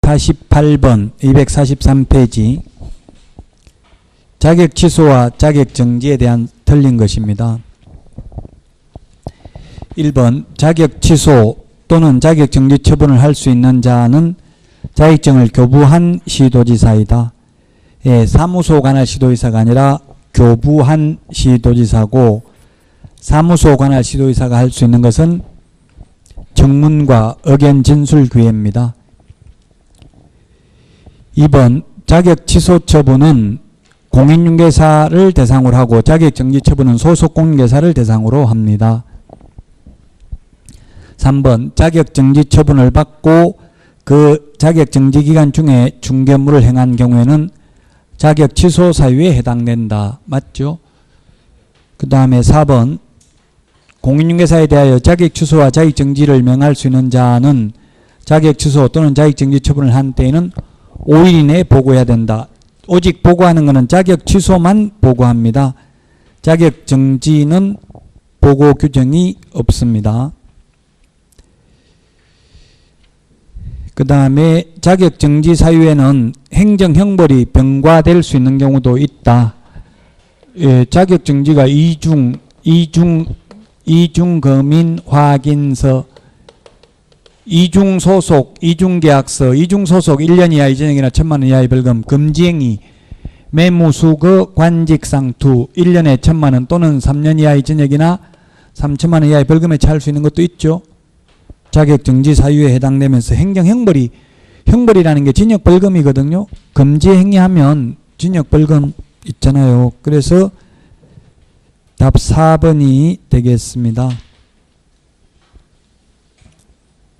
248번, 243페이지. 자격 취소와 자격 정지에 대한 틀린 것입니다. 1번 자격 취소 또는 자격 정지 처분을 할 수 있는 자는 자격증을 교부한 시도지사이다. 예, 사무소 관할 시도지사가 아니라 교부한 시도지사고, 사무소 관할 시도지사가 할 수 있는 것은 청문과 의견 진술 기회입니다. 2번 자격 취소 처분은 공인중개사를 대상으로 하고 자격 정지 처분은 소속 공인중개사를 대상으로 합니다. 3번 자격 정지 처분을 받고 그 자격 정지 기간 중에 중개업무를 행한 경우에는 자격 취소 사유에 해당된다. 맞죠? 그 다음에 4번 공인중개사에 대하여 자격 취소와 자격 정지를 명할 수 있는 자는 자격 취소 또는 자격 정지 처분을 한 때에는 5일 이내에 보고해야 된다. 오직 보고하는 것은 자격 취소만 보고합니다. 자격 정지는 보고 규정이 없습니다. 그 다음에 자격 정지 사유에는 행정형벌이 병과될 수 있는 경우도 있다. 예, 자격 정지가 이중검인 확인서, 이중소속, 이중계약서, 이중소속 1년 이하 이전액이나 1,000만 원 이하의 벌금, 금지행위, 매무수거 관직상투 1년에 1,000만 원 또는 3년 이하 이전액이나 3천만 원 이하의 벌금에 처할 수 있는 것도 있죠. 자격정지 사유에 해당되면서 행정형벌이, 형벌이라는 게 징역벌금이거든요. 금지행위하면 징역벌금 있잖아요. 그래서 답 4번이 되겠습니다.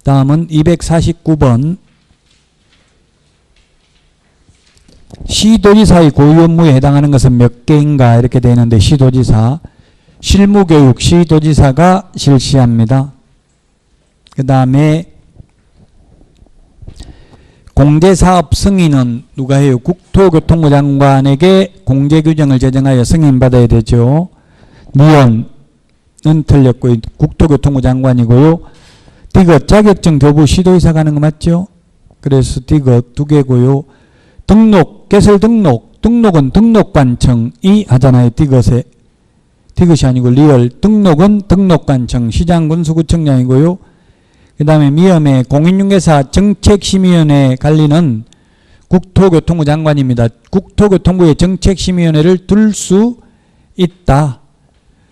다음은 249번. 시도지사의 고유 업무에 해당하는 것은 몇 개인가 이렇게 되어 있는데, 시도지사 실무교육 시도지사가 실시합니다. 그 다음에 공제사업 승인은 누가 해요? 국토교통부 장관에게 공제규정을 제정하여 승인받아야 되죠. 니언은 틀렸고 국토교통부 장관이고요. 디귿 자격증 교부 시도지사가 하는 거 맞죠? 그래서 디귿 2개고요. 등록, 개설 등록은 등록관청이 하잖아요. 디귿이 아니고 리얼. 등록은 등록관청, 시장군수구청장이고요. 그 다음에 미음의 공인중개사 정책심의위원회 관리는 국토교통부 장관입니다. 국토교통부의 정책심의위원회를 둘 수 있다.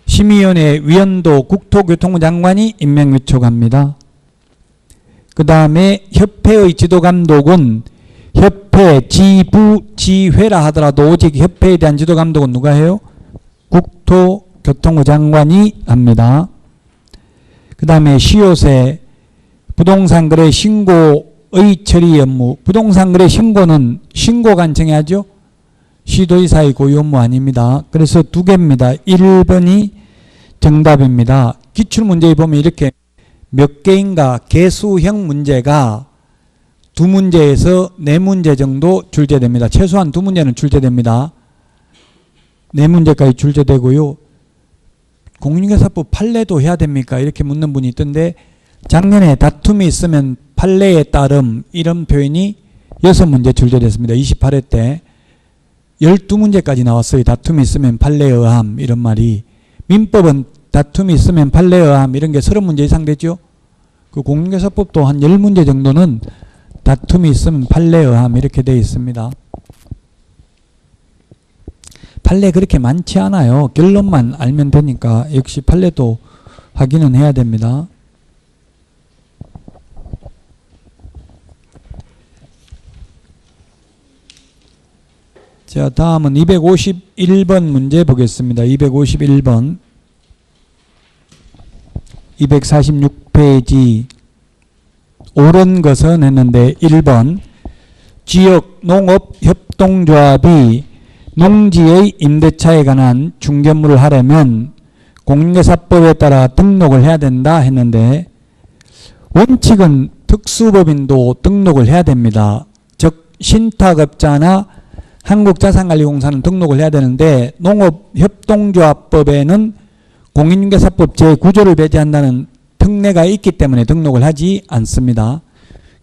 심의위원회 위원도 국토교통부 장관이 임명 요청합니다. 그 다음에 협회의 지도감독은 협회 지부지회라 하더라도 오직 협회에 대한 지도감독은 누가 해요? 국토교통부 장관이 합니다. 그 다음에 시효세 부동산 거래 신고의 처리 업무. 부동산 거래 신고는 신고관청이 하죠. 시도지사의 고유 업무 아닙니다. 그래서 2개입니다. 1번이 정답입니다. 기출문제에 보면 이렇게 몇 개인가 개수형 문제가 2문제에서 4문제 정도 출제됩니다. 최소한 2문제는 출제됩니다. 4문제까지 출제되고요. 공인중개사법 판례도 해야 됩니까? 이렇게 묻는 분이 있던데, 작년에 다툼이 있으면 판례에 따름 이런 표현이 6문제 출제됐습니다. 28회 때 12문제까지 나왔어요. 다툼이 있으면 판례에 의함 이런 말이. 민법은 다툼이 있으면 판례에 의함 이런 게 30문제 이상 되죠. 그 공인중개사법도 한 10문제 정도는 다툼이 있으면 판례에 의함 이렇게 되어 있습니다. 판례 그렇게 많지 않아요. 결론만 알면 되니까 역시 판례도 확인은 해야 됩니다. 자, 다음은 251번 문제 보겠습니다. 251번 246페이지 옳은 것은 했는데 1번 지역 농업협동조합이 농지의 임대차에 관한 중개업무를 하려면 공인중개사법에 따라 등록을 해야 된다 했는데, 원칙은 특수법인도 등록을 해야 됩니다. 즉 신탁업자나 한국자산관리공사는 등록을 해야 되는데, 농업협동조합법에는 공인중개사법 제9조를 배제한다는 특례가 있기 때문에 등록을 하지 않습니다.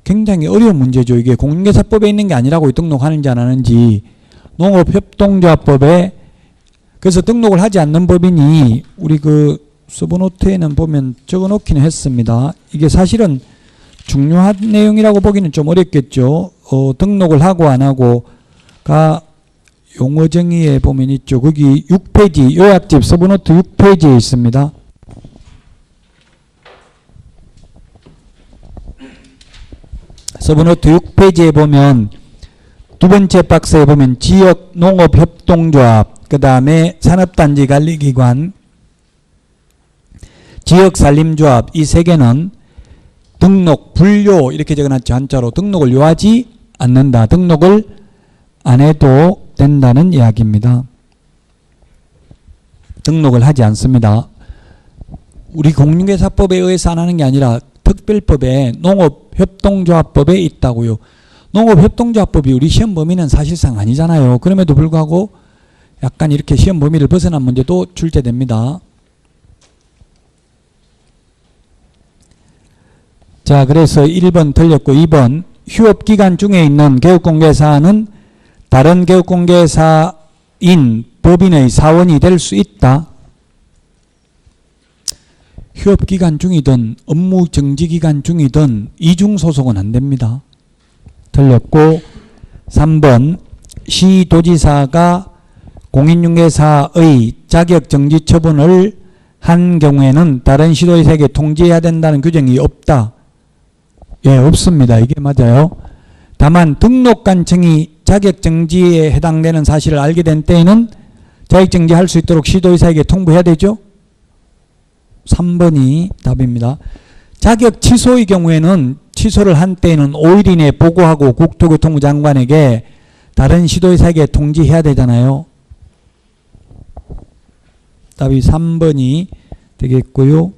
굉장히 어려운 문제죠. 이게 공인중개사법에 있는 게 아니라고 등록하는지 안 하는지. 농업협동조합법에 그래서 등록을 하지 않는 법인이 우리 그 서브노트에는 보면 적어놓기는 했습니다. 이게 사실은 중요한 내용이라고 보기는 좀 어렵겠죠. 등록을 하고 안 하고가 용어 정의에 보면 있죠. 거기 6페이지 요약집 서브노트 6페이지에 있습니다. 서브노트 6페이지에 보면 두 번째 박스에 보면 지역 농업협동조합, 그 다음에 산업단지 관리기관, 지역산림조합 이 세 개는 등록 불요 이렇게 적어놨죠. 한자로 등록을 요하지 않는다. 등록을 안 해도 된다는 이야기입니다. 등록을 하지 않습니다. 우리 공인중개사법에 의해서 안 하는 게 아니라 특별법에 농업협동조합법에 있다고요. 농업협동조합법이 우리 시험 범위는 사실상 아니잖아요. 그럼에도 불구하고 약간 이렇게 시험 범위를 벗어난 문제도 출제됩니다. 자, 그래서 1번 틀렸고 2번 휴업기간 중에 있는 개업공개사는 다른 개업공개사인 법인의 사원이 될 수 있다. 휴업기간 중이든 업무정지기간 중이든 이중소속은 안 됩니다. 틀렸고 3번 시도지사가 공인중개사의 자격정지 처분을 한 경우에는 다른 시도지사에게 통지해야 된다는 규정이 없다. 예, 없습니다. 이게 맞아요. 다만 등록관청이 자격정지에 해당되는 사실을 알게 된 때에는 자격정지할 수 있도록 시도지사에게 통보해야 되죠. 3번이 답입니다. 자격 취소의 경우에는 취소를 한 때에는 5일 이내에 보고하고 국토교통부 장관에게 다른 시도지사에게 통지해야 되잖아요. 답이 3번이 되겠고요.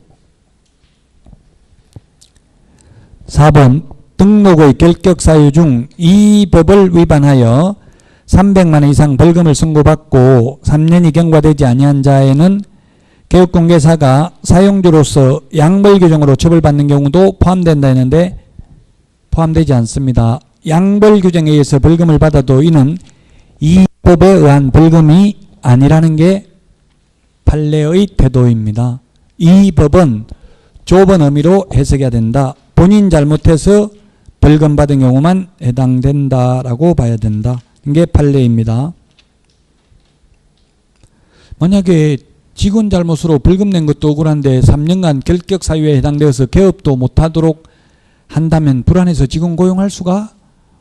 4번 등록의 결격사유 중 이 법을 위반하여 300만 원 이상 벌금을 선고받고 3년이 경과되지 아니한 자에는 개업공개사가 사용주로서 양벌 규정으로 처벌받는 경우도 포함된다 했는데 포함되지 않습니다. 양벌 규정에 의해서 벌금을 받아도 이는 이 법에 의한 벌금이 아니라는 게 판례의 태도입니다. 이 법은 좁은 의미로 해석해야 된다. 본인 잘못해서 벌금 받은 경우만 해당된다라고 봐야 된다. 이게 판례입니다. 만약에 직원 잘못으로 벌금 낸 것도 억울한데 3년간 결격 사유에 해당되어서 개업도 못하도록 한다면 불안해서 직원 고용할 수가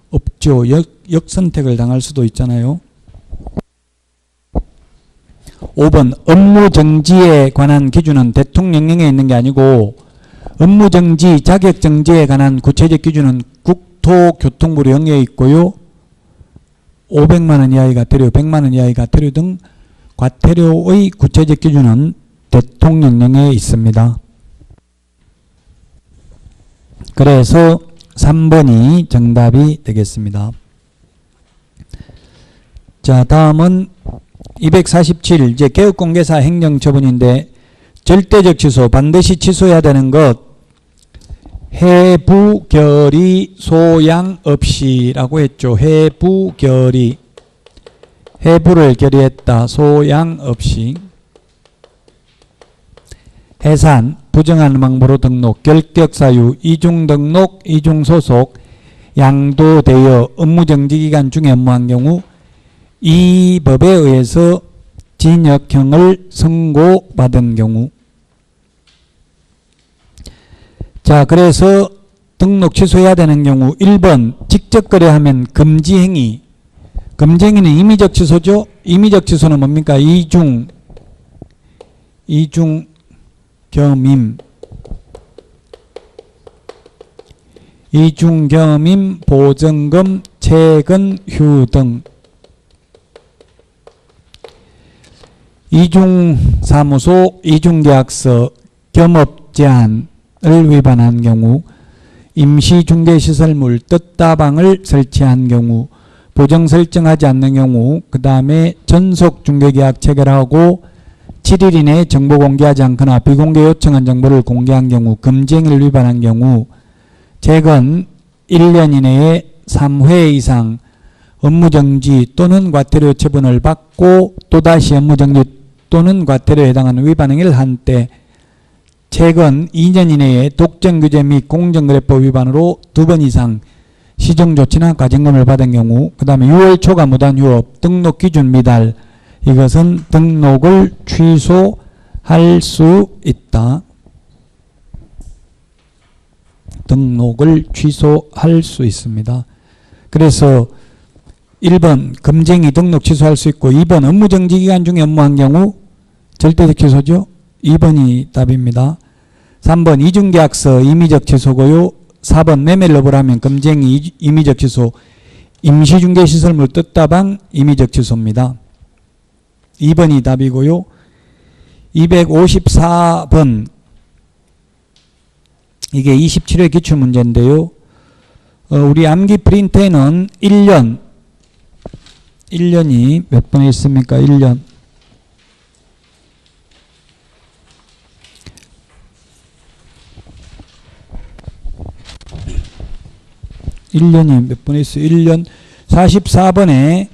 없죠. 역선택을 당할 수도 있잖아요. 5번 업무정지에 관한 기준은 대통령령에 있는 게 아니고 업무정지, 자격정지에 관한 구체적 기준은 국토교통부 령에 있고요. 500만 원 이하의 과태료, 100만 원 이하의 과태료 등 과태료의 구체적 기준은 대통령령에 있습니다. 그래서 3번이 정답이 되겠습니다. 자, 다음은 247 이제 개업공개사 행정처분인데 절대적 취소, 반드시 취소해야 되는 것 해부 결의 소양 없이라고 했죠. 해부 결의 해부를 결의했다. 소양 없이 해산, 부정한 방법으로 등록, 결격사유, 이중등록, 이중소속, 양도되어 업무정지기간 중에 업무한 경우 이 법에 의해서 징역형을 선고받은 경우. 자, 그래서 등록 취소해야 되는 경우 1번 직접 거래하면 금지행위. 금지행위는 임의적 취소죠. 임의적 취소는 뭡니까? 이중겸임, 이중겸임, 보증금, 채근휴 등. 이중사무소, 이중계약서, 겸업제한을 위반한 경우, 임시중개시설물, 뜻다방을 설치한 경우, 보정 설정하지 않는 경우, 그 다음에 전속중개계약 체결하고 7일 이내에 정보 공개하지 않거나 비공개 요청한 정보를 공개한 경우, 금지행위를 위반한 경우, 재건, 1년 이내에 3회 이상 업무정지 또는 과태료 처분을 받고 또다시 업무정지 또는 과태료에 해당하는 위반 행위를 한 때 최근 2년 이내에 독점규제 및 공정거래법 위반으로 2번 이상 시정조치나 과징금을 받은 경우, 그 다음에 6월 초과 무단휴업, 등록기준 미달, 이것은 등록을 취소할 수 있다. 등록을 취소할 수 있습니다. 그래서 1번 금쟁이 등록 취소할 수 있고 2번 업무정지 기간 중에 업무한 경우 절대적 취소죠. 2번이 답입니다. 3번 이중계약서 임의적 취소고요. 4번 매매를 업으라면 금쟁이 임의적 취소, 임시중개시설물 뜻다방 임의적 취소입니다. 2번이 답이고요. 254번 이게 27회 기출문제인데요. 우리 암기 프린터에는 1년이 몇 번 있습니까? 1년. 1년이 몇 번 있어요? 1년 44번에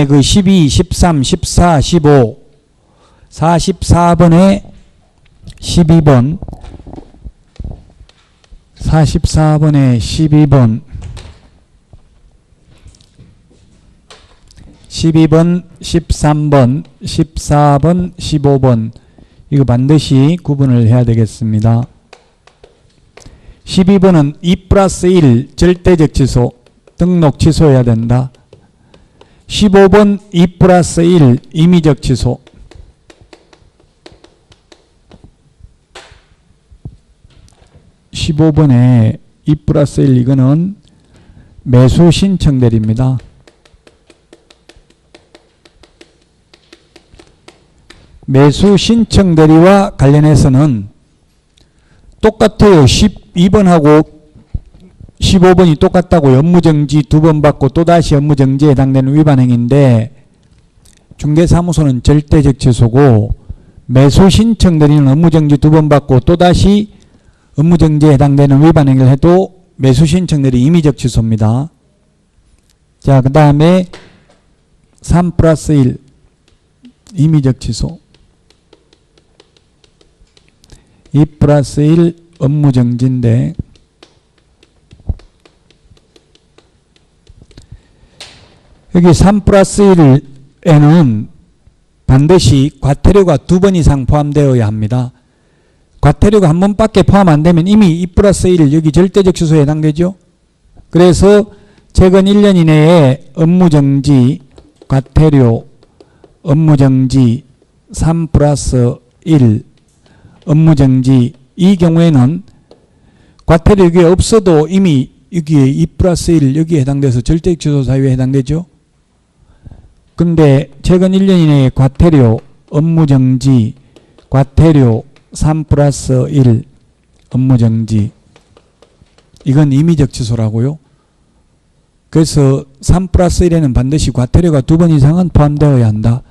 그 12, 13, 14, 15 44번에 12번 44번에 12번 12번, 13번, 14번, 15번 이거 반드시 구분을 해야 되겠습니다. 12번은 2+1 절대적 취소, 등록 취소해야 된다. 15번 2+1 임의적 취소. 15번에 2+1 이거는 매수 신청 대리입니다. 매수 신청 대리와 관련해서는 똑같아요. 12번하고 15번이 똑같다고. 업무정지 2번 받고 또다시 업무정지에 해당되는 위반행위인데 중개사무소는 절대적 취소고 매수 신청 대리는 업무정지 2번 받고 또다시 업무정지에 해당되는 위반행위를 해도 매수 신청 대리 임의적 취소입니다. 자, 그 다음에 3+1 임의적 취소. 2+1 업무정지인데 여기 3+1에는 반드시 과태료가 2번 이상 포함되어야 합니다. 과태료가 한 번밖에 포함 안 되면 이미 2+1 여기 절대적 취소에 해당되죠. 그래서 최근 1년 이내에 업무정지, 과태료, 업무정지 3+1 업무정지 이 경우에는 과태료 여기에 없어도 이미 여기에 2+1 여기에 해당돼서 절대적 취소 사유에 해당되죠. 근데 최근 1년 이내에 과태료, 업무정지, 과태료 3+1 업무정지 이건 임의적 취소라고요. 그래서 3+1에는 반드시 과태료가 2번 이상은 포함되어야 한다.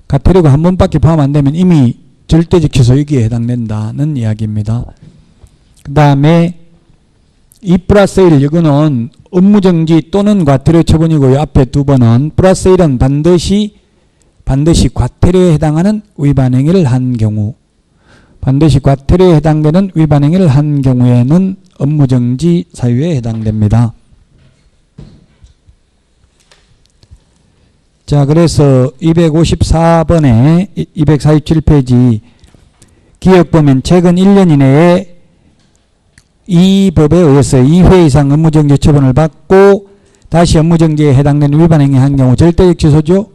과태료가 한 번밖에 포함 안 되면 이미 절대적 취소 여기에 해당된다는 이야기입니다. 그 다음에 2+1 이거는 업무정지 또는 과태료 처분이고요. 앞에 2번은 플러스 1은 반드시 과태료에 해당하는 위반행위를 한 경우, 반드시 과태료에 해당되는 위반행위를 한 경우에는 업무정지 사유에 해당됩니다. 자, 그래서 254번에 247페이지 기억 보면 최근 1년 이내에 이 법에 의해서 2회 이상 업무정지 처분을 받고 다시 업무정지에 해당되는 위반행위 한 경우 절대적 취소죠.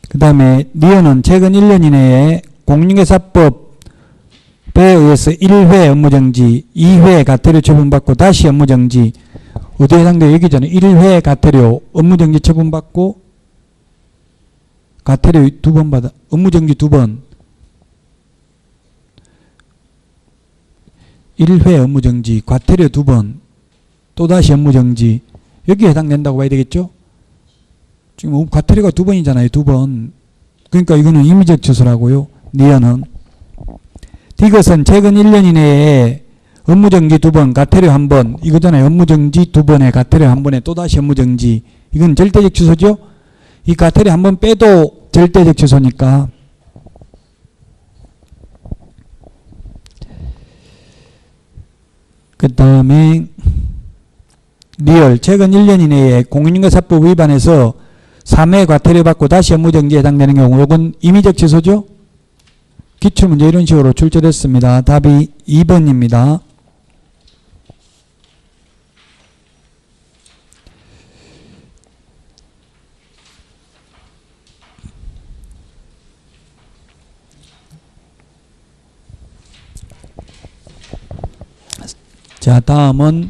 그 다음에 니은은 최근 1년 이내에 공인중개사법에 의해서 1회 업무정지, 2회 과태료 처분받고 다시 업무정지 어디에 해당돼요? 여기 전에 1회 과태료 업무정지 처분받고 과태료 2번 받아, 업무정지 2번 1회 업무정지, 과태료 2번, 또다시 업무정지 여기에 해당된다고 봐야 되겠죠? 지금 과태료가 2번이잖아요. 2번. 그러니까 이거는 임의적 취소라고요. 니은은. 이것은 최근 1년 이내에 업무정지 2번, 과태료 1번, 이거잖아요. 업무정지 2번에 과태료 1번에 또다시 업무정지. 이건 절대적 취소죠? 이 과태료 1번 빼도 절대적 취소니까. 그 다음에 리얼, 최근 1년 이내에 공인중개사법 위반해서 3회 과태료 받고 다시 업무정지에 해당되는 경우, 이건 임의적 취소죠? 기출문제 이런 식으로 출제됐습니다. 답이 2번입니다. 자, 다음은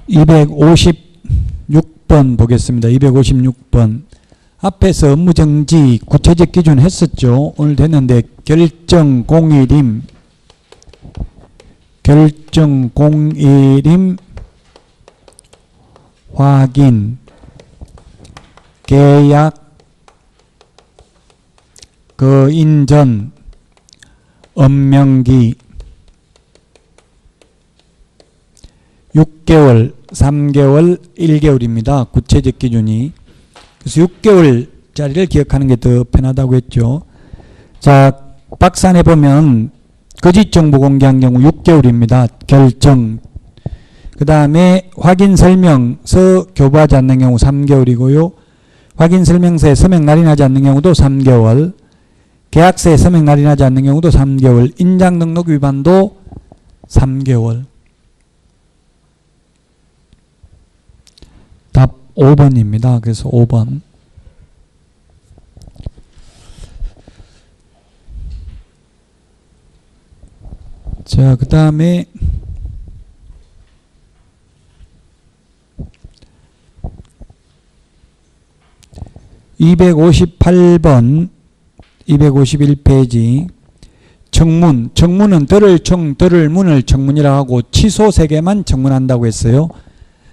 256번 보겠습니다. 256번. 앞에서 업무정지 구체적 기준 했었죠. 오늘 됐는데 결정 공일임, 결정 공일임 확인, 계약, 거인전, 업명기, 6개월, 3개월, 1개월입니다. 구체적 기준이. 그래서 6개월짜리를 기억하는 게 더 편하다고 했죠. 자, 박스 안에 보면 거짓 정보 공개한 경우 6개월입니다. 결정. 그 다음에 확인 설명서 교부하지 않는 경우 3개월이고요. 확인 설명서에 서명 날인하지 않는 경우도 3개월. 계약서에 서명 날인하지 않는 경우도 3개월. 인장 등록 위반도 3개월. 답 5번입니다. 그래서 5번. 자, 그 다음에 258번 251페이지 청문. 청문은 들을 청, 들을 문을 청문이라고 하고 취소 3개만 청문한다고 했어요.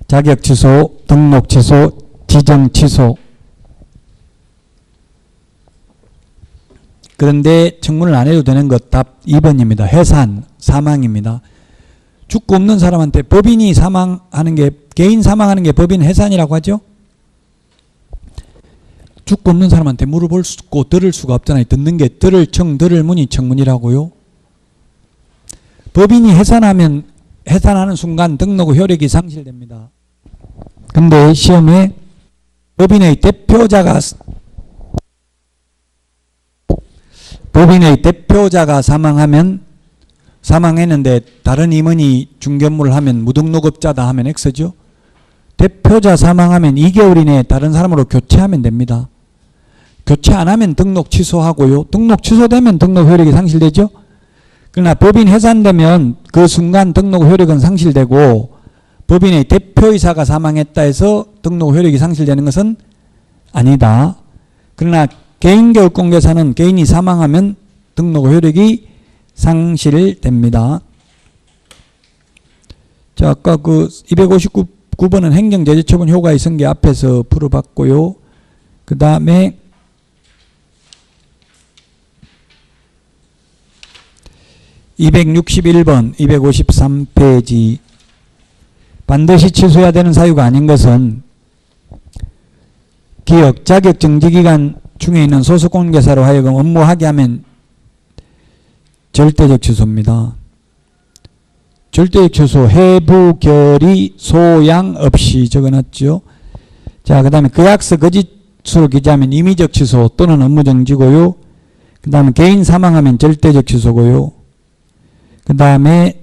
자격 취소, 등록 취소, 지정 취소. 그런데 청문을 안 해도 되는 것 답 2번입니다. 해산, 사망입니다. 죽고 없는 사람한테 법인이 사망하는 게, 개인 사망하는 게 법인 해산이라고 하죠. 죽고 없는 사람한테 물어볼 수 없고 들을 수가 없잖아요. 듣는 게 들을 청, 들을 문이 청문이라고요. 법인이 해산하면 해산하는 순간 등록 효력이 상실됩니다. 근데 시험에 법인의 대표자가 사망하면, 사망했는데 다른 임원이 중견무를 하면 무등록업자다 하면 X죠. 대표자 사망하면 2개월 이내에 다른 사람으로 교체하면 됩니다. 교체 안 하면 등록 취소하고요. 등록 취소되면 등록 효력이 상실되죠. 그러나 법인 해산되면 그 순간 등록 효력은 상실되고 법인의 대표이사가 사망했다 해서 등록 효력이 상실되는 것은 아니다. 그러나 개인교육공개사는 개인이 사망하면 등록 효력이 상실됩니다. 자, 아까 그 259번은 행정제재처분 효과 이성계 앞에서 풀어봤고요. 그 다음에 261번, 253페이지 반드시 취소해야 되는 사유가 아닌 것은 기업 자격정지기간 중에 있는 소속공개사로 하여금 업무하게 하면 절대적 취소입니다. 절대적 취소, 해부, 결의, 소양 없이 적어놨죠. 자, 그 다음에 계약서 거짓으로 기재하면 임의적 취소 또는 업무정지고요. 그 다음에 개인 사망하면 절대적 취소고요. 그 다음에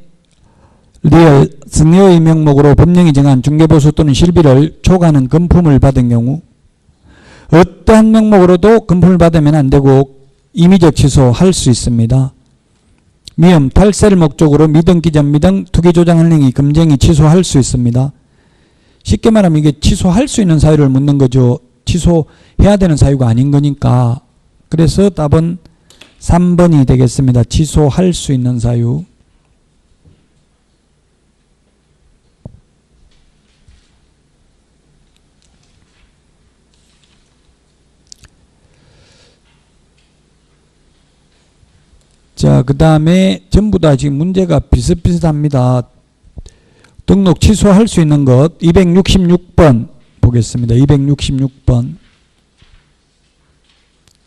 리얼, 승여의 명목으로 법령이 정한 중개보수 또는 실비를 초과하는 금품을 받은 경우 어떠한 명목으로도 금품을 받으면 안 되고 임의적 취소할 수 있습니다. 미움, 탈세를 목적으로 미등, 기전미등, 투기조장하는 행위, 금쟁이 취소할 수 있습니다. 쉽게 말하면 이게 취소할 수 있는 사유를 묻는 거죠. 취소해야 되는 사유가 아닌 거니까. 그래서 답은 3번이 되겠습니다. 취소할 수 있는 사유. 자, 그 다음에 전부 다 지금 문제가 비슷비슷합니다. 등록 취소할 수 있는 것 266번 보겠습니다. 266번.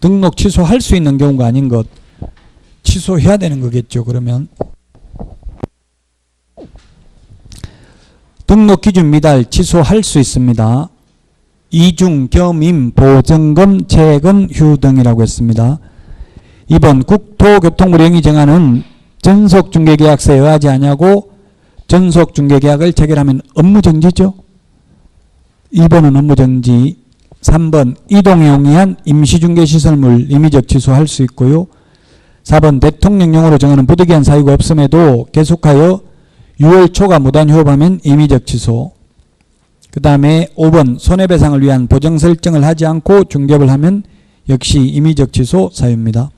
등록 취소할 수 있는 경우가 아닌 것. 취소해야 되는 거겠죠. 그러면 등록 기준 미달 취소할 수 있습니다. 이중, 겸임, 보증금, 채금, 휴등이라고 했습니다. 2번 국토교통부령이 정하는 전속중개계약서에 의하지 아니하고 전속중개계약을 체결하면 업무정지죠. 2번은 업무정지. 3번 이동에 용이한 임시중개시설물 임의적 취소할 수 있고요. 4번 대통령령으로 정하는 부득이한 사유가 없음에도 계속하여 6월 초가 무단 휴업하면 임의적 취소. 그 다음에 5번 손해배상을 위한 보정 설정을 하지 않고 중개업을 하면 역시 임의적 취소 사유입니다.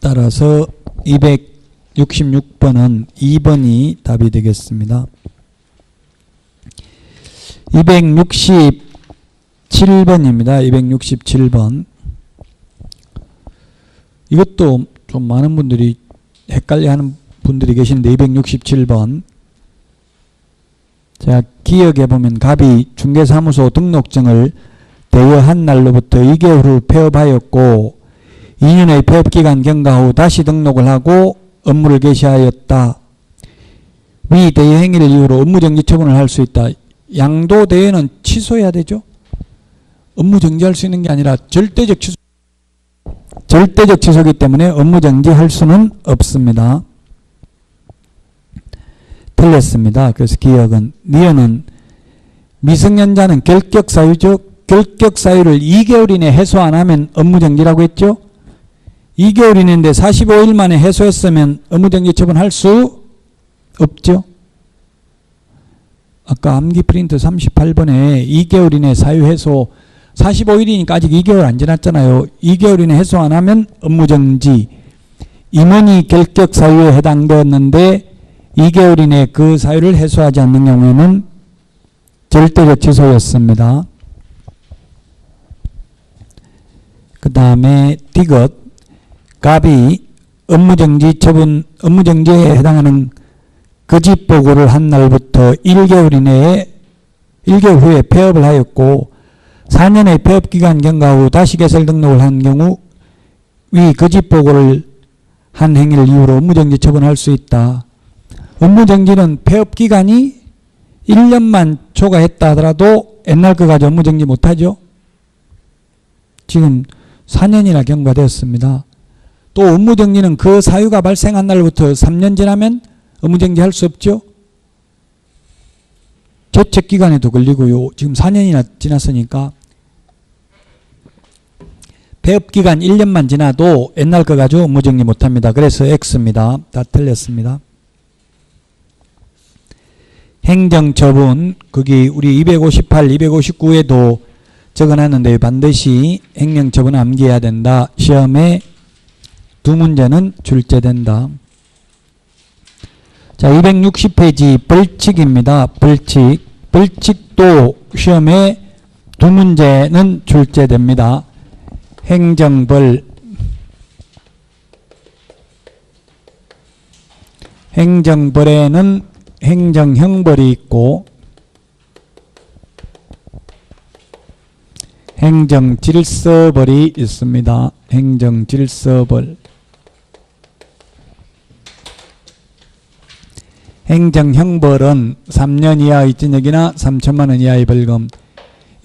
따라서 266번은 2번이 답이 되겠습니다. 267번입니다. 267번. 이것도 좀 많은 분들이 헷갈려하는 분들이 계신데 267번. 자, 기억해 보면 갑이 중개사무소 등록증을 대여한 날로부터 2개월 후 폐업하였고 2년의 폐업기간 경과 후 다시 등록을 하고 업무를 개시하였다. 위 대여 행위를 이유로 업무정지 처분을 할 수 있다. 양도 대여는 취소해야 되죠. 업무정지할 수 있는 게 아니라 절대적 취소이기 때문에 업무정지할 수는 없습니다. 틀렸습니다. 그래서 기억은 니은은 미성년자는 결격사유죠. 결격사유를 2개월 이내 해소 안 하면 업무정지라고 했죠. 2개월 이내인데 45일 만에 해소했으면 업무정지 처분할 수 없죠. 아까 암기 프린트 38번에 2개월 이내 사유 해소 45일이니까 아직 2개월 안 지났잖아요. 2개월 이내 해소 안 하면 업무정지. 임원이 결격 사유에 해당되었는데 2개월 이내 그 사유를 해소하지 않는 경우에는 절대적 취소였습니다. 그 다음에 디귿 갑이 업무정지에 해당하는 거짓 보고를 한 날부터 1개월 후에 폐업을 하였고 4년의 폐업기간 경과 후 다시 개설 등록을 한 경우 위 거짓 보고를 한 행위를 이유로 업무정지 처분할 수 있다. 업무정지는 폐업기간이 1년만 초과했다 하더라도 옛날 거 가지고 업무정지 못하죠. 지금 4년이나 경과되었습니다. 또 업무정지는 그 사유가 발생한 날부터 3년 지나면 업무정지 할 수 없죠. 죄책기간에도 걸리고요. 지금 4년이나 지났으니까 폐업기간 1년만 지나도 옛날 거 가지고 업무정지 못합니다. 그래서 X입니다. 다 틀렸습니다. 행정처분 거기 우리 258, 259에도 적어놨는데 반드시 행정처분 암기해야 된다. 시험에 두 문제는 출제된다. 자, 260페이지 벌칙입니다. 벌칙도 시험에 두 문제는 출제됩니다. 행정벌, 행정벌에는 행정형벌이 있고 행정질서벌이 있습니다. 행정질서벌. 행정형벌은 3년 이하의 징역이나 3천만 원 이하의 벌금,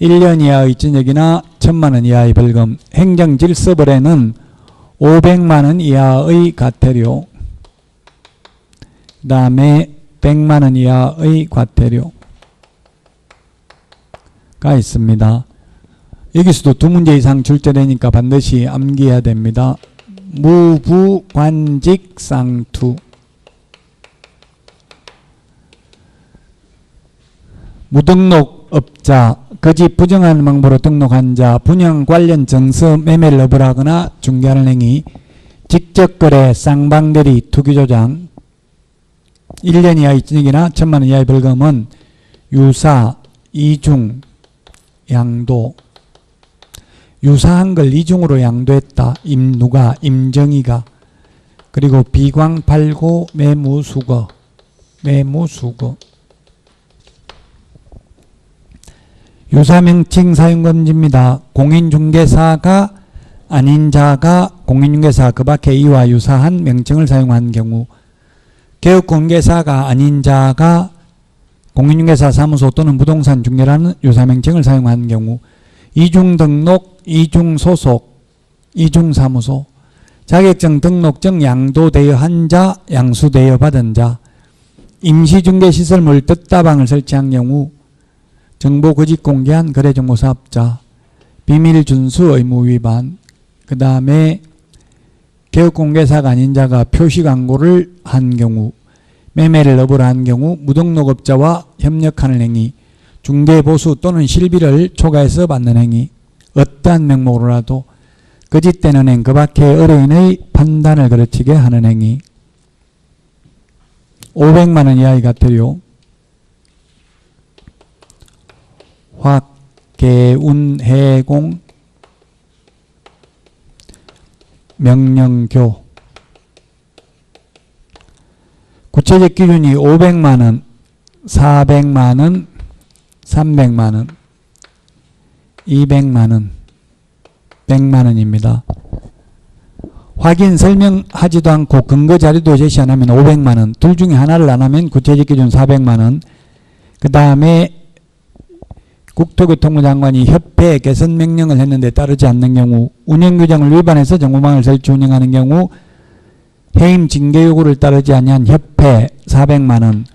1년 이하의 징역이나 1,000만 원 이하의 벌금, 행정질서벌에는 500만 원 이하의 과태료, 그 다음에 100만 원 이하의 과태료가 있습니다. 여기서도 두 문제 이상 출제되니까 반드시 암기해야 됩니다. 무부관직상투. 무등록업자, 거짓 부정한 방법으로 등록한 자, 분양 관련 정서 매매를 업을하거나 중개하는 행위, 직접거래, 쌍방대리, 투기조장, 1년 이하의 징역이나 1,000만 원 이하의 벌금은 유사, 이중, 양도. 유사한 걸 이중으로 양도했다. 누가? 임정희가. 그리고 비광, 발고, 매무수거. 매무수거. 유사명칭 사용금지입니다. 공인중개사가 아닌 자가 공인중개사 그 밖에 이와 유사한 명칭을 사용한 경우, 개업공개사가 아닌 자가 공인중개사 사무소 또는 부동산 중개라는 유사명칭을 사용한 경우, 이중등록, 이중소속, 이중사무소, 자격증, 등록증 양도되어 한 자, 양수되어 받은 자, 임시중개시설물 뜻다방을 설치한 경우, 정보 거짓 공개한 거래정보사업자, 비밀준수 의무 위반, 그 다음에 개업공개사가 아닌 자가 표시광고를 한 경우, 매매를 업으로 한 경우, 무등록업자와 협력하는 행위, 중개보수 또는 실비를 초과해서 받는 행위, 어떠한 명목으로라도 거짓된 은행 그 밖의 의뢰인의 판단을 거르치게 하는 행위. 500만원 이하의 과태료. 확, 개운, 해공, 명령교. 구체적 기준이 500만원, 400만원, 300만원, 200만원, 100만원입니다. 확인 설명하지도 않고 근거 자료도 제시 안 하면 500만원, 둘 중에 하나를 안 하면 구체적 기준 400만원, 그 다음에 국토교통부 장관이 협회 개선 명령을 했는데 따르지 않는 경우, 운영규정을 위반해서 정보망을 설치 운영하는 경우 해임 징계 요구를 따르지 아니한 협회 400만원,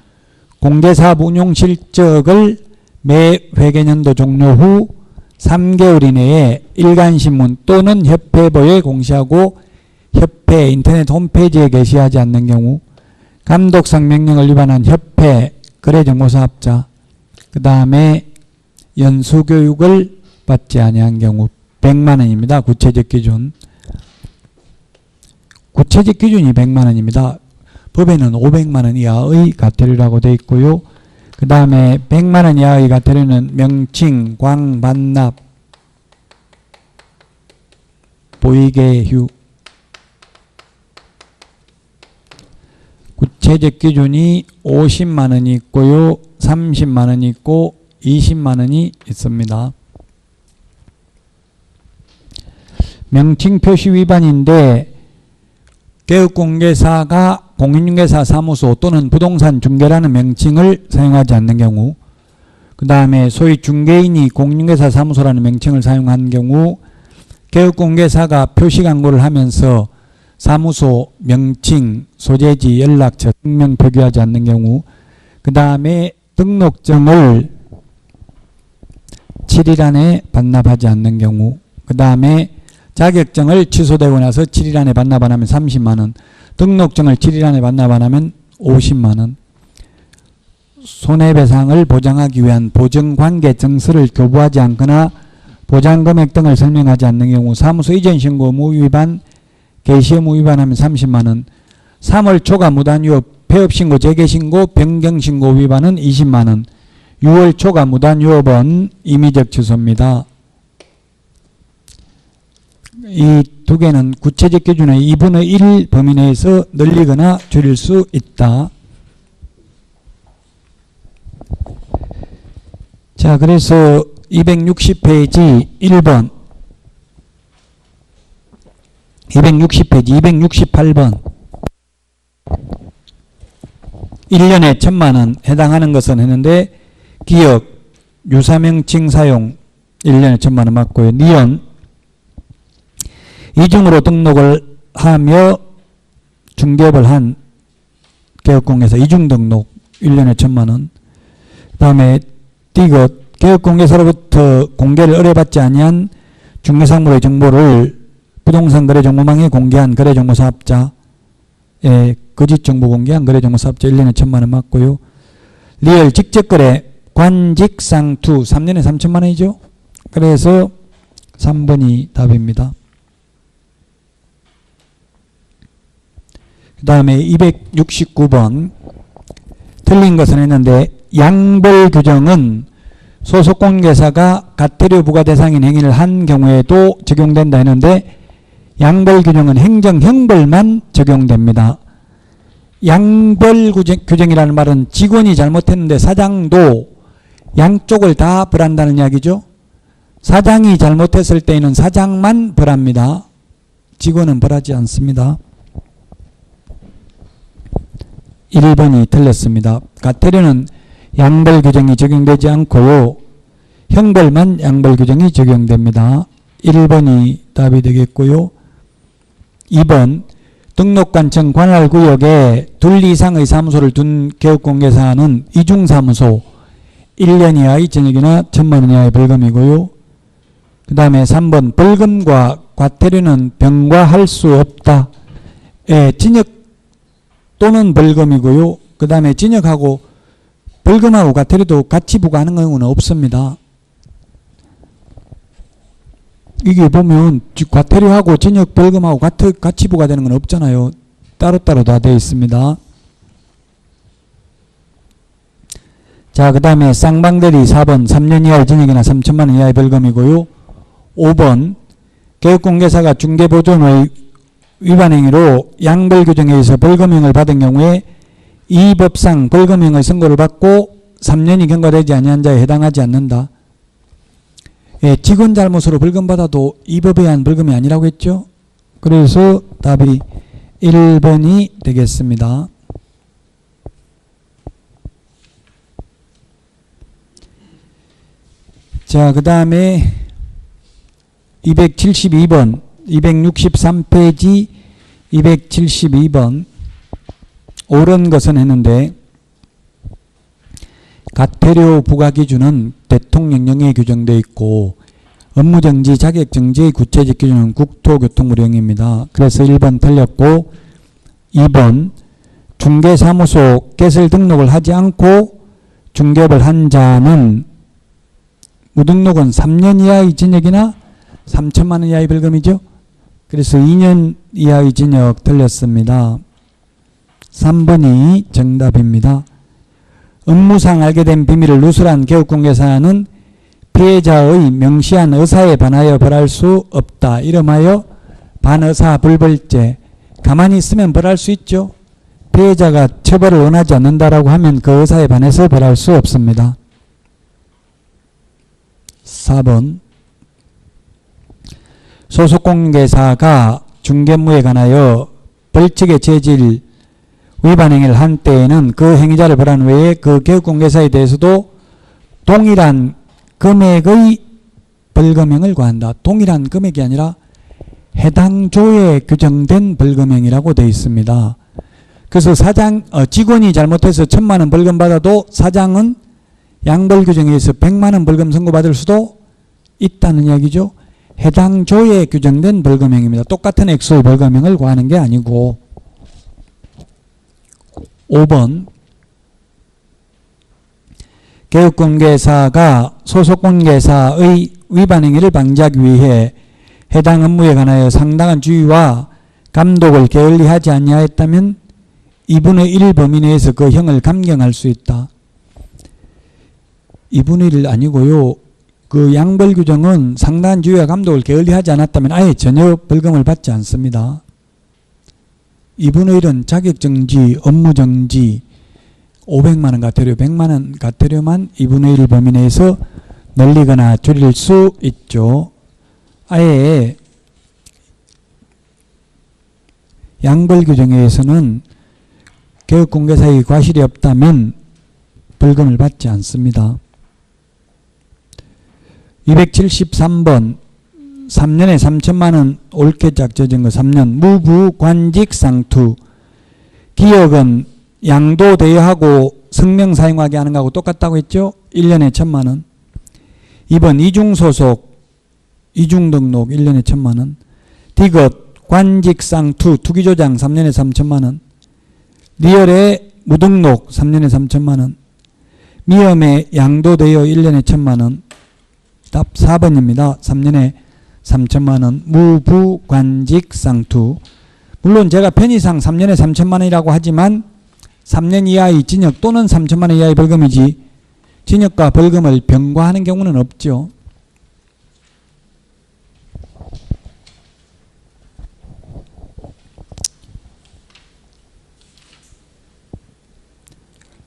공개사업 운용 실적을 매 회계년도 종료 후 3개월 이내에 일간신문 또는 협회보에 공시하고 협회 인터넷 홈페이지에 게시하지 않는 경우, 감독상 명령을 위반한 협회 거래정보사업자, 그 다음에 연수교육을 받지 아니한 경우 100만원입니다. 구체적 기준. 구체적 기준이 100만원입니다. 법에는 500만원 이하의 과태료라고 되어 있고요. 그 다음에 100만원 이하의 과태료는 명칭, 광, 반납, 보이개휴. 구체적 기준이 50만원이 있고요. 30만원이 있고 20만원이 있습니다. 명칭 표시 위반인데 개업공개사가 공인중개사 사무소 또는 부동산 중개라는 명칭을 사용하지 않는 경우, 그 다음에 소위 중개인이 공인중개사 사무소라는 명칭을 사용한 경우, 개업공개사가 표시광고를 하면서 사무소 명칭, 소재지, 연락처, 성명 표기하지 않는 경우, 그 다음에 등록증을 7일 안에 반납하지 않는 경우, 그 다음에 자격증을 취소되고 나서 7일 안에 반납 안 하면 30만원, 등록증을 7일 안에 반납 안 하면 50만원, 손해배상을 보장하기 위한 보증관계 증서를 교부하지 않거나 보장금액 등을 설명하지 않는 경우, 사무소 이전 신고 의무 위반, 개시 의무 위반하면 30만원, 3월 초과 무단유업, 폐업신고, 재개신고, 변경신고 위반은 20만원, 6월 초과 무단유업은 임의적 취소입니다. 이 두 개는 구체적 기준의 2분의 1 범위 내에서 늘리거나 줄일 수 있다. 자, 그래서 260페이지 1번, 260페이지 268번 1년에 1000만원 해당하는 것은 했는데, 기업 유사명칭 사용 1년에 1000만원 맞고요. 니은 이중으로 등록을 하며 중개업을 한 개업공개사 이중등록 1년에 1000만원. 그 다음에 띠것 개업공개사로부터 공개를 의뢰받지 아니한 중개사물의 정보를 부동산 거래정보망에 공개한 거래정보사업자, 거짓정보 공개한 거래정보사업자 1년에 1000만원 맞고요. 리얼 직접거래 관직상투 3년에 3000만원이죠. 그래서 3번이 답입니다. 그 다음에 269번 틀린 것은 했는데, 양벌 규정은 소속 공개사가 과태료 부과 대상인 행위를 한 경우에도 적용된다 했는데 양벌 규정은 행정 형벌만 적용됩니다. 양벌 규정이라는 말은 직원이 잘못했는데 사장도 양쪽을 다 벌한다는 이야기죠. 사장이 잘못했을 때에는 사장만 벌합니다. 직원은 벌하지 않습니다. 1번이 틀렸습니다. 과태료는 양벌 규정이 적용되지 않고요. 형벌만 양벌 규정이 적용됩니다. 1번이 답이 되겠고요. 2번 등록관청 관할구역에 둘 이상의 사무소를 둔 개업공개사는 이중사무소 1년 이하의 징역이나 1,000만 원 이하의 벌금이고요. 그 다음에 3번 벌금과 과태료는 병과할 수 없다. 예, 징역 또는 벌금이고요. 그 다음에 징역하고 벌금하고 과태료도 같이 부과하는 경우는 없습니다. 이게 보면 과태료하고 징역 벌금하고 같이 부과되는 건 없잖아요. 따로따로 다 되어 있습니다. 자, 그 다음에 쌍방대리 4번 3년 이하의 징역이나 3,000만 원 이하의 벌금이고요. 5번 개업공개사가 중개보존의 위반 행위로 양벌 규정에 의해서 벌금형을 받은 경우에 이 법상 벌금형의 선고를 받고 3년이 경과되지 아니한 자에 해당하지 않는다. 예, 직원 잘못으로 벌금 받아도 이 법에 의한 벌금이 아니라고 했죠. 그래서 답이 1번이 되겠습니다. 자, 그 다음에 272번 263페이지 272번 옳은 것은 했는데 과태료 부과 기준은 대통령령에 규정되어 있고 업무정지, 자격정지의 구체적 기준은 국토교통부령입니다. 그래서 1번 틀렸고 2번 중개사무소 개설 등록을 하지 않고 중개업을 한 자는 무등록은 3년 이하의 징역이나 3,000만 원 이하의 벌금이죠. 그래서 2년 이하의 징역 틀렸습니다. 3번이 정답입니다. 업무상 알게 된 비밀을 누설한 개업공개사는 피해자의 명시한 의사에 반하여 벌할 수 없다. 이름하여 반의사 불벌죄. 가만히 있으면 벌할 수 있죠. 피해자가 처벌을 원하지 않는다라고 하면 그 의사에 반해서 벌할 수 없습니다. 4번 소속공개사가 중개업무에 관하여 벌칙의 재질 위반 행위를 한 때에는 그 행위자를 벌한 외에 그 개업공개사에 대해서도 동일한 금액의 벌금형을 과한다. 동일한 금액이 아니라 해당 조에 규정된 벌금형이라고 되어 있습니다. 그래서 직원이 잘못해서 1,000만 원 벌금 받아도 사장은 양벌 규정에 의해서 100만 원 벌금 선고받을 수도 있다는 이야기죠. 해당 조에 규정된 벌금형입니다. 똑같은 액수의 벌금형을 과하는 게 아니고. 5번 개업공개사가 소속공개사의 위반 행위를 방지하기 위해 해당 업무에 관하여 상당한 주의와 감독을 게을리하지 아니하였다면 2분의 1 범위 내에서 그 형을 감경할 수 있다. 2분의 1 아니고요. 그 양벌 규정은 상당한 주의와 감독을 게을리하지 않았다면 아예 전혀 벌금을 받지 않습니다. 2분의 1은 자격정지, 업무정지, 500만 원 과태료, 100만 원 과태료만 2분의 1 범위 내에서 늘리거나 줄일 수 있죠. 아예 양벌 규정에 의해서는 개업공개사의 과실이 없다면 벌금을 받지 않습니다. 273번 3년에 3,000만 원 옳게 짝져진 거 3년 무부관직상투 기억은 양도 대여하고 성명 사용하게 하는 거하고 똑같다고 했죠. 1년에 1,000만 원. 2번 이중소속 이중등록 1년에 1,000만 원. 디귿 관직상투 투기조장 3년에 3,000만 원. 리얼의 무등록 3년에 3,000만 원. 미험의 양도 대여 1년에 1,000만 원. 답 4번입니다. 3년에 3,000만 원 무부관직상투. 물론 제가 편의상 3년에 3,000만 원이라고 하지만 3년 이하의 징역 또는 3,000만 원 이하의 벌금이지 징역과 벌금을 병과하는 경우는 없죠.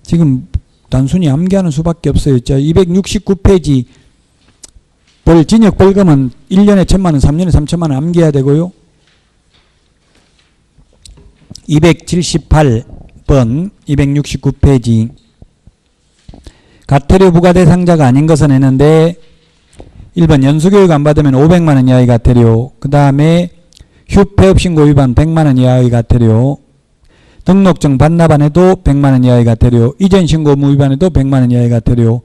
지금 단순히 암기하는 수밖에 없어요. 269페이지 징역 벌금은 1년에 1,000만 원, 3년에 3,000만 원 암기해야 되고요. 278번 269페이지 가태료 부과 대상자가 아닌 것은 했는데 1번 연수교육 안 받으면 500만 원 이하의 가태료, 그 다음에 휴폐업 신고 위반 100만 원 이하의 가태료, 등록증 반납 안 해도 100만 원 이하의 가태료, 이전 신고 의무 위반해도 100만 원 이하의 가태료.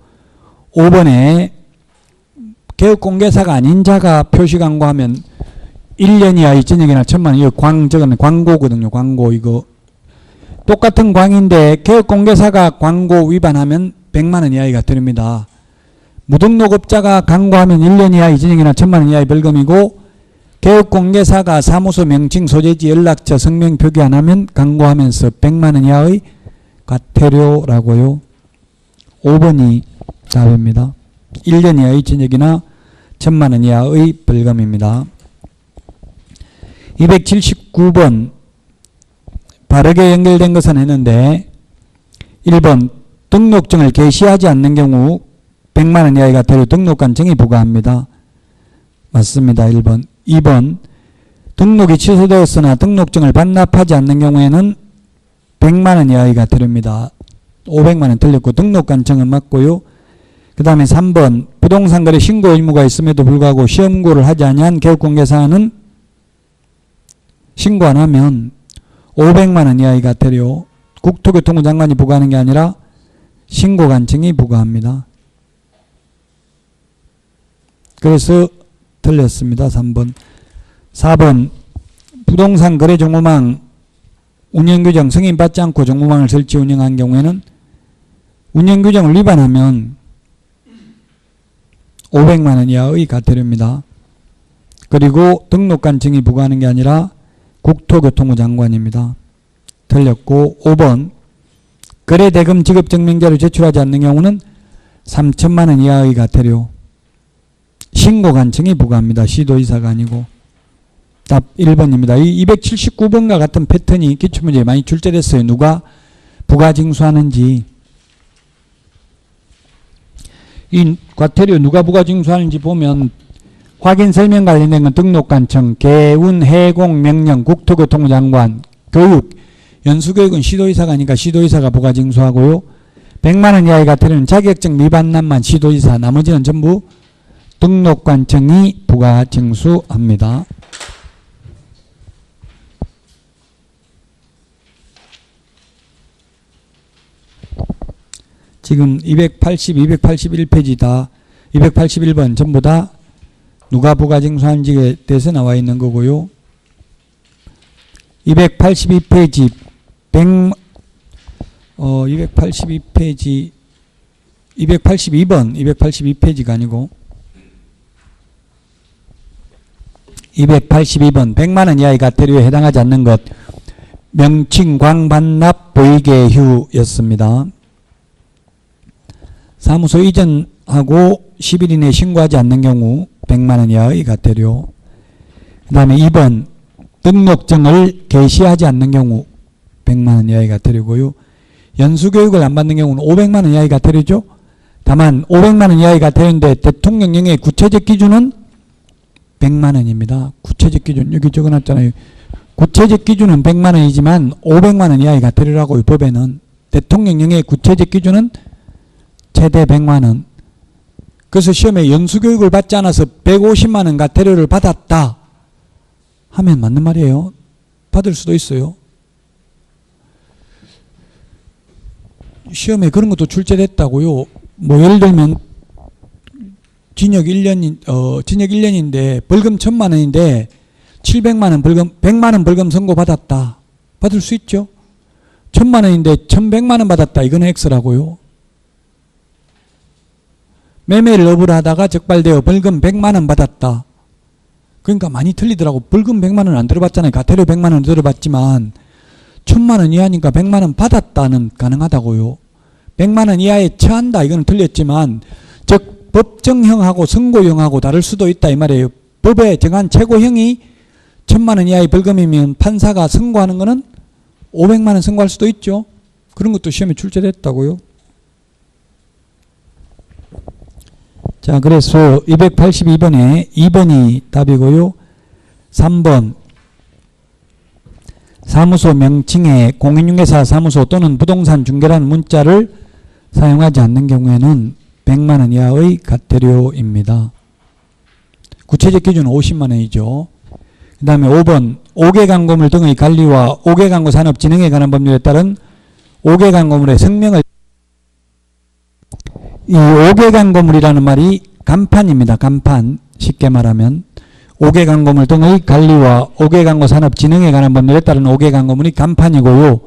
5번에 개업공개사가 아닌 자가 표시 광고하면 1년 이하의 징역이나 1,000만 원. 이거 저거는 광고거든요. 광고. 이거 똑같은 광인데 개업공개사가 광고 위반하면 100만 원 이하의 가태료입니다. 무등록업자가 광고하면 1년 이하의 징역이나 1,000만 원 이하의 벌금이고, 개업공개사가 사무소 명칭, 소재지, 연락처, 성명 표기 안 하면 광고하면서 100만 원 이하의 가태료라고요. 5번이 답입니다. 1년 이하의 징역이나 1,000만 원 이하의 벌금입니다. 279번 바르게 연결된 것은 했는데 1번 등록증을 게시하지 않는 경우 100만 원 이하의 가태료 등록관청이 부과합니다. 맞습니다. 1번. 2번 등록이 취소되었으나 등록증을 반납하지 않는 경우에는 100만 원 이하의 가태료입니다. 500만 원 틀렸고 등록관청은 맞고요. 그 다음에 3번 부동산 거래 신고 의무가 있음에도 불구하고 시험고를 하지 아니한 개업공개사는 신고 안 하면 500만 원 이하의 가태료 국토교통부 장관이 부과하는 게 아니라 신고관청이 부과합니다. 그래서 틀렸습니다. 3번. 4번 부동산 거래 정보망 운영규정 승인받지 않고 정보망을 설치 운영한 경우에는 운영규정을 위반하면 500만 원 이하의 가태료입니다. 그리고 등록관청이 부과하는 게 아니라 국토교통부 장관입니다. 틀렸고 5번 거래대금 지급증명자를 제출하지 않는 경우는 3,000만 원 이하의 가태료 신고관청이 부과합니다. 시도의사가 아니고. 답 1번입니다. 이 279번과 같은 패턴이 기출문제에 많이 출제됐어요. 누가 부가징수하는지. 이 과태료 누가 부가징수하는지 보면 확인 설명 관련된 건 등록관청, 개운, 해공, 명령, 국토교통부 장관, 교육, 연수교육은 시도의사가 아니까 시도의사가 부가징수하고요. 100만 원 이하의 가태료는 자격증 미반납만 시도의사, 나머지는 전부 등록관청이 부가징수합니다. 지금 280, 281페이지 다 281번 전부 다 누가 부가징수하는지에 대해서 나와 있는 거고요. 282페이지 282페이지 282번 282페이지가 아니고 282번 100만 원 이하의 가태료에 해당하지 않는 것 명칭 광반납 보이개휴였습니다. 사무소 이전하고 10일 이내에 신고하지 않는 경우 100만 원 이하의 가태료. 그 다음에 2번 등록증을 게시하지 않는 경우 100만 원 이하의 가태료고요. 연수교육을 안 받는 경우는 500만 원 이하의 가태료죠. 다만 500만 원 이하의 가태료인데 대통령령의 구체적 기준은 100만 원입니다. 구체적 기준 여기 적어놨잖아요. 구체적 기준은 100만 원이지만 500만 원 이하의 가태료라고 법에는 대통령령의 구체적 기준은 최대 100만 원. 그래서 시험에 연수교육을 받지 않아서 150만 원 가태료를 받았다 하면 맞는 말이에요. 받을 수도 있어요. 시험에 그런 것도 출제됐다고요. 뭐 예를 들면 징역 1년인데 벌금 1,000만 원인데 700만 원 벌금 100만 원 벌금 선고 받았다. 받을 수 있죠. 1,000만 원인데 1,100만 원 받았다. 이건 X라고요. 매매를 업을 하다가 적발되어 벌금 100만 원 받았다. 그러니까 많이 틀리더라고. 벌금 100만 원 안 들어봤잖아요. 가태료 100만 원 들어봤지만 1,000만 원 이하니까 100만 원 받았다는 가능하다고요. 100만 원 이하에 처한다. 이건 틀렸지만 즉 법정형하고 선고형하고 다를 수도 있다 이 말이에요. 법에 정한 최고형이 1000만 원 이하의 벌금이면 판사가 선고하는 거는 500만 원 선고할 수도 있죠. 그런 것도 시험에 출제됐다고요. 자, 그래서 282번에 2번이 답이고요. 3번 사무소 명칭에 공인중개사 사무소 또는 부동산 중개라는 문자를 사용하지 않는 경우에는 100만 원 이하의 과태료입니다. 구체적 기준은 50만 원이죠. 그 다음에 5번 5개 광고물 등의 관리와 5개 광고 산업 진흥에 관한 법률에 따른 5개 광고물의 성명을 이 5개 광고물이라는 말이 간판입니다. 간판. 쉽게 말하면 5개 광고물 등의 관리와 5개 광고 산업 진흥에 관한 법률에 따른 5개 광고물이 간판이고요.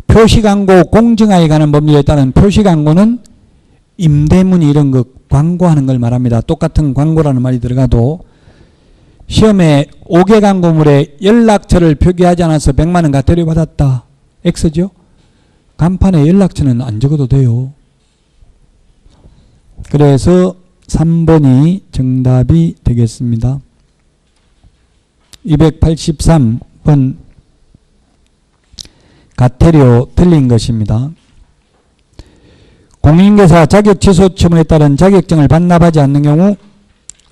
표시 광고 공정화에 관한 법률에 따른 표시 광고는 임대문 이런 거 광고하는 걸 말합니다. 똑같은 광고라는 말이 들어가도 시험에 5개 광고물에 연락처를 표기하지 않아서 100만 원 과태료 받았다. X죠? 간판에 연락처는 안 적어도 돼요. 그래서 3번이 정답이 되겠습니다. 283번 과태료 틀린 것입니다. 공인중개사 자격 취소 처분에 따른 자격증을 반납하지 않는 경우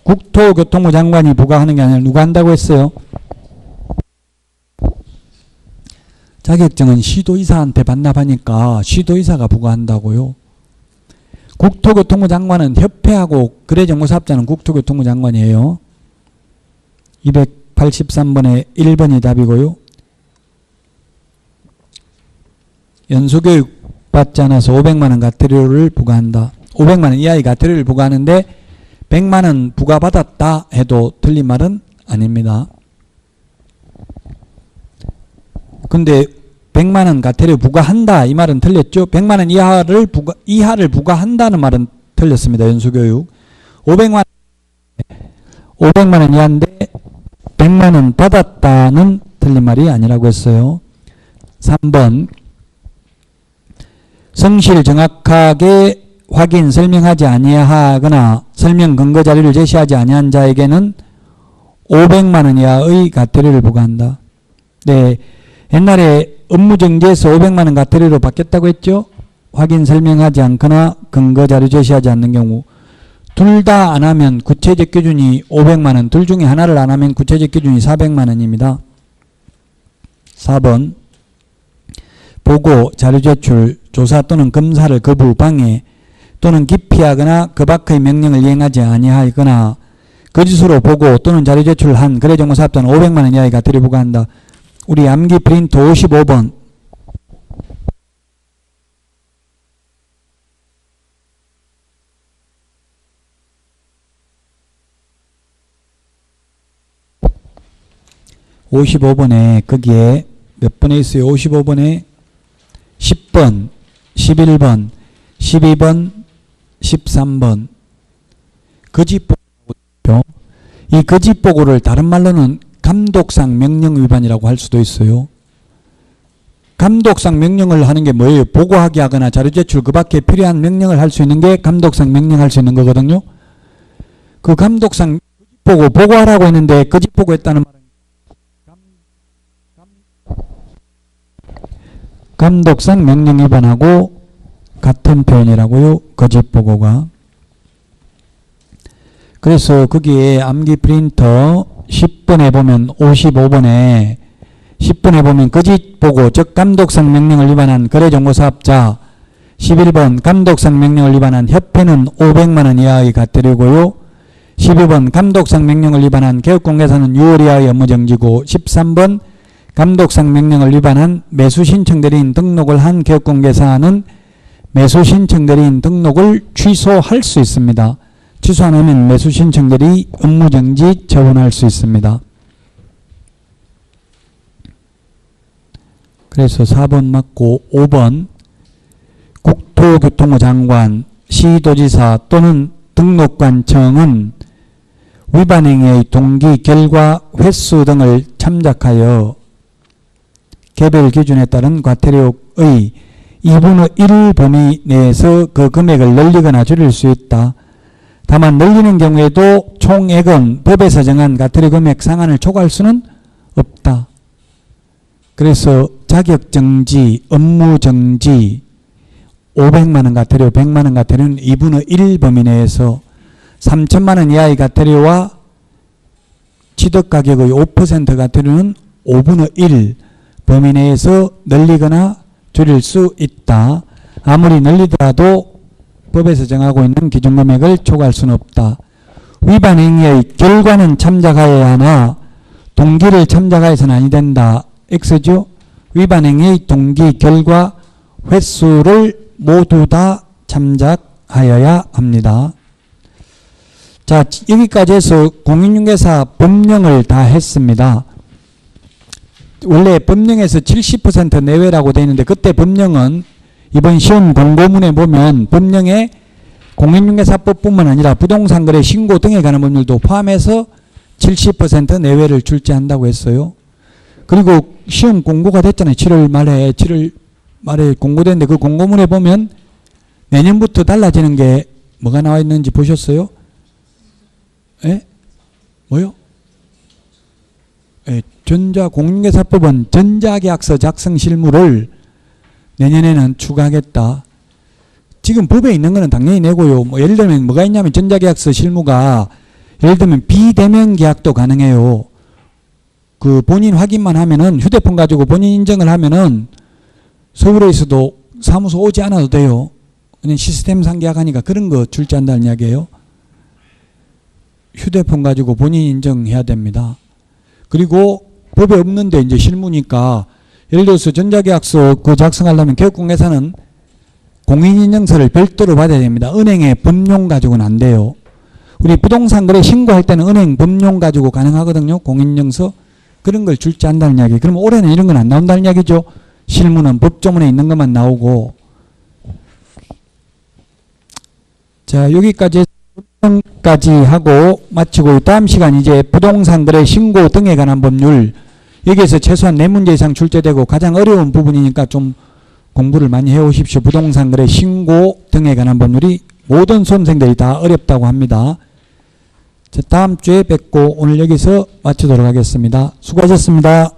국토교통부 장관이 부과하는 게 아니라 누가 한다고 했어요? 자격증은 시도이사한테 반납하니까 시도이사가 부과한다고요. 국토교통부 장관은 협회하고 거래정보사업자는 국토교통부 장관이에요. 283번에 1번이 답이고요. 연수교육 받지 않아서 500만 원 과태료를 부과한다. 500만 원 이하의 과태료를 부과하는데 100만 원 부과받았다 해도 틀린 말은 아닙니다. 근데 100만 원 과태료 부과한다 이 말은 틀렸죠. 100만 원 이하를 부과한다는 말은 틀렸습니다. 연수교육 500만 원 이하인데 100만 원 받았다는 틀린 말이 아니라고 했어요. 3번 성실 정확하게 확인 설명하지 아니하거나 설명 근거 자료를 제시하지 아니한 자에게는 500만 원 이하의 과태료를 부과한다. 네, 옛날에 업무정지에서 500만 원 과태료로 받겠다고 했죠. 확인 설명하지 않거나 근거 자료 제시하지 않는 경우 둘 다 안 하면 구체적 기준이 500만 원, 둘 중에 하나를 안 하면 구체적 기준이 400만 원입니다. 4번 보고, 자료 제출, 조사 또는 검사를 거부, 방해 또는 기피하거나 그 밖의 명령을 이행하지 아니하거나 거짓으로 보고 또는 자료 제출을 한 거래정보사업자는 500만 원 이하의 과태료 부과한다. 우리 암기 프린터 55번 거기에 몇 번에 있어요? 55번에 10번, 11번, 12번, 13번 거짓보고죠. 이 거짓보고를 다른 말로는 감독상 명령 위반이라고 할 수도 있어요. 감독상 명령을 하는 게 뭐예요? 보고하게 하거나 자료 제출 그 밖에 필요한 명령을 할 수 있는 게 감독상 명령할 수 있는 거거든요. 그 감독상 보고하라고 했는데 거짓보고했다는 말은 감독상 명령 위반하고 같은 표현이라고요. 거짓보고가. 그래서 거기에 암기 프린터 10번에 보면 55번에 10번에 보면 거짓보고 즉 감독상 명령을 위반한 거래정보사업자 11번 감독상 명령을 위반한 협회는 500만 원 이하의 과태료고요. 12번 감독상 명령을 위반한 개업공개사는 6월 이하의 업무정지고 13번 감독상 명령을 위반한 매수신청대리인 등록을 한 개업공개사는 매수신청대리인 등록을 취소할 수 있습니다. 취소 안 하면 매수신청대리 업무정지 처분할 수 있습니다. 그래서 4번 맞고 5번 국토교통부 장관, 시도지사 또는 등록관청은 위반행위의 동기, 결과, 횟수 등을 참작하여 개별 기준에 따른 과태료의 2분의 1 범위 내에서 그 금액을 늘리거나 줄일 수 있다. 다만 늘리는 경우에도 총액은 법에서 정한 과태료 금액 상한을 초과할 수는 없다. 그래서 자격정지, 업무정지, 500만원 과태료, 100만원 과태료는 2분의 1 범위 내에서 3천만원 이하의 과태료와 취득가격의 5% 과태료는 5분의 1 범위 내에서 늘리거나 줄일 수 있다. 아무리 늘리더라도 법에서 정하고 있는 기준금액을 초과할 수는 없다. 위반 행위의 결과는 참작하여야 하나 동기를 참작하여서는 아니 된다. X죠. 위반 행위의 동기, 결과, 횟수를 모두 다 참작하여야 합니다. 자, 여기까지 해서 공인중개사 법령을 다 했습니다. 원래 법령에서 70% 내외라고 되어 있는데 그때 법령은 이번 시험 공고문에 보면 법령에 공인중개사법뿐만 아니라 부동산거래 신고 등에 관한 법률도 포함해서 70% 내외를 출제한다고 했어요. 그리고 시험 공고가 됐잖아요. 7월 말에 공고됐는데 그 공고문에 보면 내년부터 달라지는 게 뭐가 나와 있는지 보셨어요? 예? 뭐요? 예, 공인중개사법은 전자계약서 작성 실무를 내년에는 추가하겠다. 지금 법에 있는 거는 당연히 내고요. 뭐 예를 들면 뭐가 있냐면 전자계약서 실무가 예를 들면 비대면 계약도 가능해요. 그 본인 확인만 하면은 휴대폰 가지고 본인 인정을 하면은 서울에서도 사무소 오지 않아도 돼요. 그냥 시스템상 계약하니까 그런 거 출제한다는 이야기예요. 휴대폰 가지고 본인 인정해야 됩니다. 그리고 법에 없는데 이제 실무니까 예를 들어서 전자계약서 그 작성하려면 개업공개사는 공인인증서를 별도로 받아야 됩니다. 은행의 법용 가지고는 안 돼요. 우리 부동산 거래 신고할 때는 은행 법용 가지고 가능하거든요. 공인인증서. 그런 걸 출제한다는 이야기. 그러면 올해는 이런 건 안 나온다는 이야기죠. 실무는 법조문에 있는 것만 나오고. 자, 여기까지 하고 마치고 다음 시간 이제 부동산 거래 신고 등에 관한 법률 여기에서 최소한 4문제 이상 출제되고 가장 어려운 부분이니까 좀 공부를 많이 해오십시오. 부동산 거래 신고 등에 관한 법률이 모든 수험생들이 다 어렵다고 합니다. 자, 다음 주에 뵙고 오늘 여기서 마치도록 하겠습니다. 수고하셨습니다.